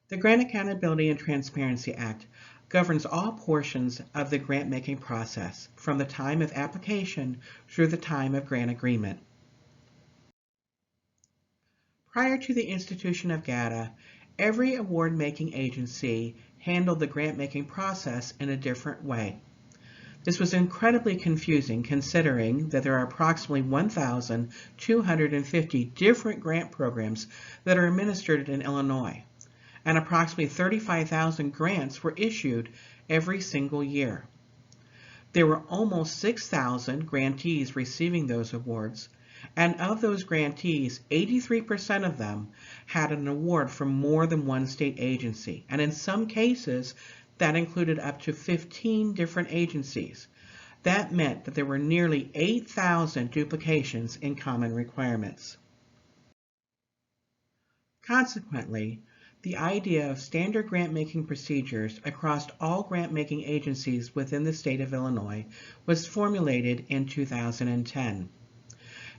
The Grant Accountability and Transparency Act governs all portions of the grant-making process, from the time of application through the time of grant agreement. Prior to the institution of GATA, every award-making agency handled the grant-making process in a different way. This was incredibly confusing considering that there are approximately 1,250 different grant programs that are administered in Illinois, and approximately 35,000 grants were issued every single year. There were almost 6,000 grantees receiving those awards, and of those grantees, 83% of them had an award from more than one state agency, and in some cases, that included up to 15 different agencies. That meant that there were nearly 8,000 duplications in common requirements. Consequently, the idea of standard grant-making procedures across all grant-making agencies within the state of Illinois was formulated in 2010.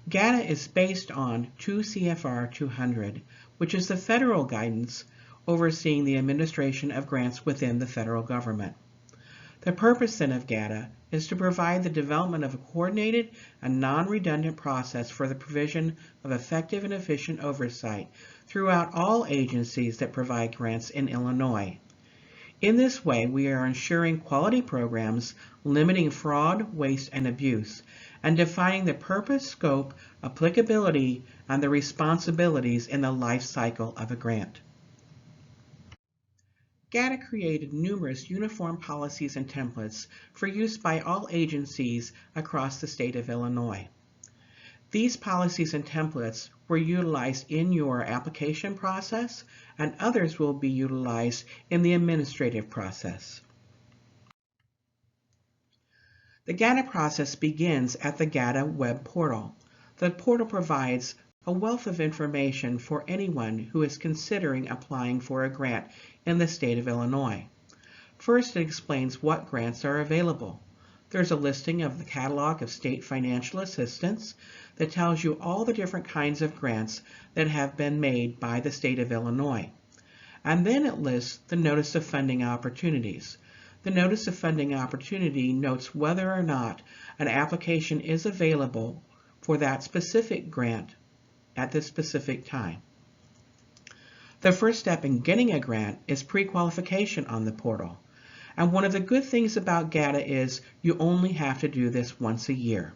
GATA is based on 2 CFR 200, which is the federal guidance overseeing the administration of grants within the federal government. The purpose then of GATA is to provide the development of a coordinated and non-redundant process for the provision of effective and efficient oversight throughout all agencies that provide grants in Illinois. In this way, we are ensuring quality programs, limiting fraud, waste, and abuse, and defining the purpose, scope, applicability, and the responsibilities in the life cycle of a grant. GATA created numerous uniform policies and templates for use by all agencies across the state of Illinois. These policies and templates were utilized in your application process, and others will be utilized in the administrative process. The GATA process begins at the GATA web portal. The portal provides a wealth of information for anyone who is considering applying for a grant in the state of Illinois. First, it explains what grants are available. There's a listing of the catalog of state financial assistance that tells you all the different kinds of grants that have been made by the state of Illinois. And then it lists the Notice of Funding Opportunities. The Notice of Funding Opportunity notes whether or not an application is available for that specific grant at this specific time. The first step in getting a grant is pre-qualification on the portal. And one of the good things about GATA is you only have to do this once a year.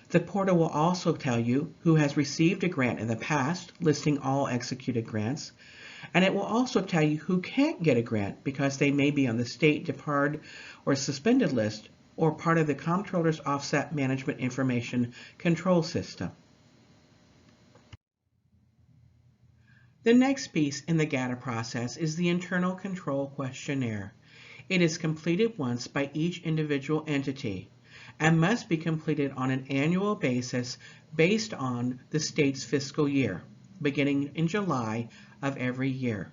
The portal will also tell you who has received a grant in the past, listing all executed grants, and it will also tell you who can't get a grant because they may be on the state debarred or suspended list or part of the Comptroller's Offset Management Information Control System. The next piece in the GATA process is the Internal Control Questionnaire. It is completed once by each individual entity and must be completed on an annual basis based on the state's fiscal year, beginning in July of every year.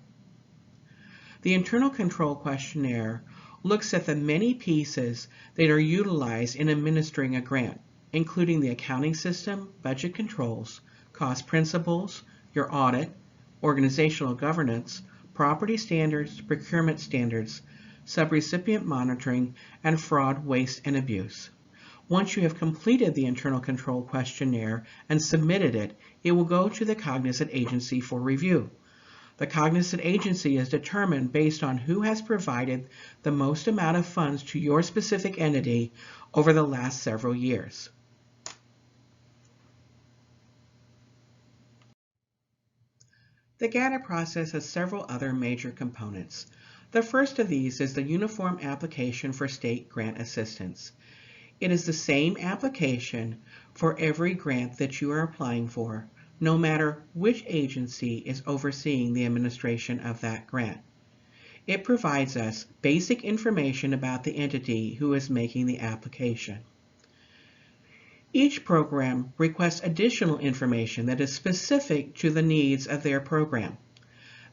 The Internal Control Questionnaire looks at the many pieces that are utilized in administering a grant, including the accounting system, budget controls, cost principles, your audit, organizational governance, property standards, procurement standards, subrecipient monitoring, and fraud, waste, and abuse. Once you have completed the Internal Control Questionnaire and submitted it, it will go to the cognizant agency for review. The cognizant agency is determined based on who has provided the most amount of funds to your specific entity over the last several years. The GATA process has several other major components. The first of these is the Uniform Application for State Grant Assistance. It is the same application for every grant that you are applying for, no matter which agency is overseeing the administration of that grant. It provides us basic information about the entity who is making the application. Each program requests additional information that is specific to the needs of their program.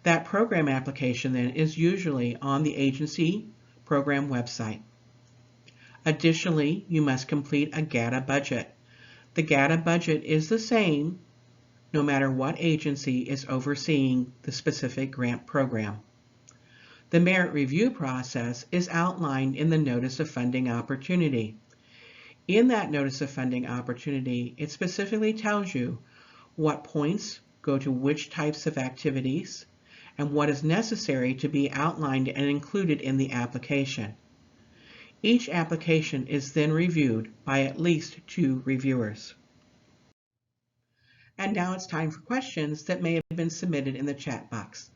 That program application then is usually on the agency program website. Additionally, you must complete a GATA budget. The GATA budget is the same no matter what agency is overseeing the specific grant program. The merit review process is outlined in the Notice of Funding Opportunity. In that Notice of Funding Opportunity, it specifically tells you what points go to which types of activities and what is necessary to be outlined and included in the application. Each application is then reviewed by at least 2 reviewers. And now it's time for questions that may have been submitted in the chat box.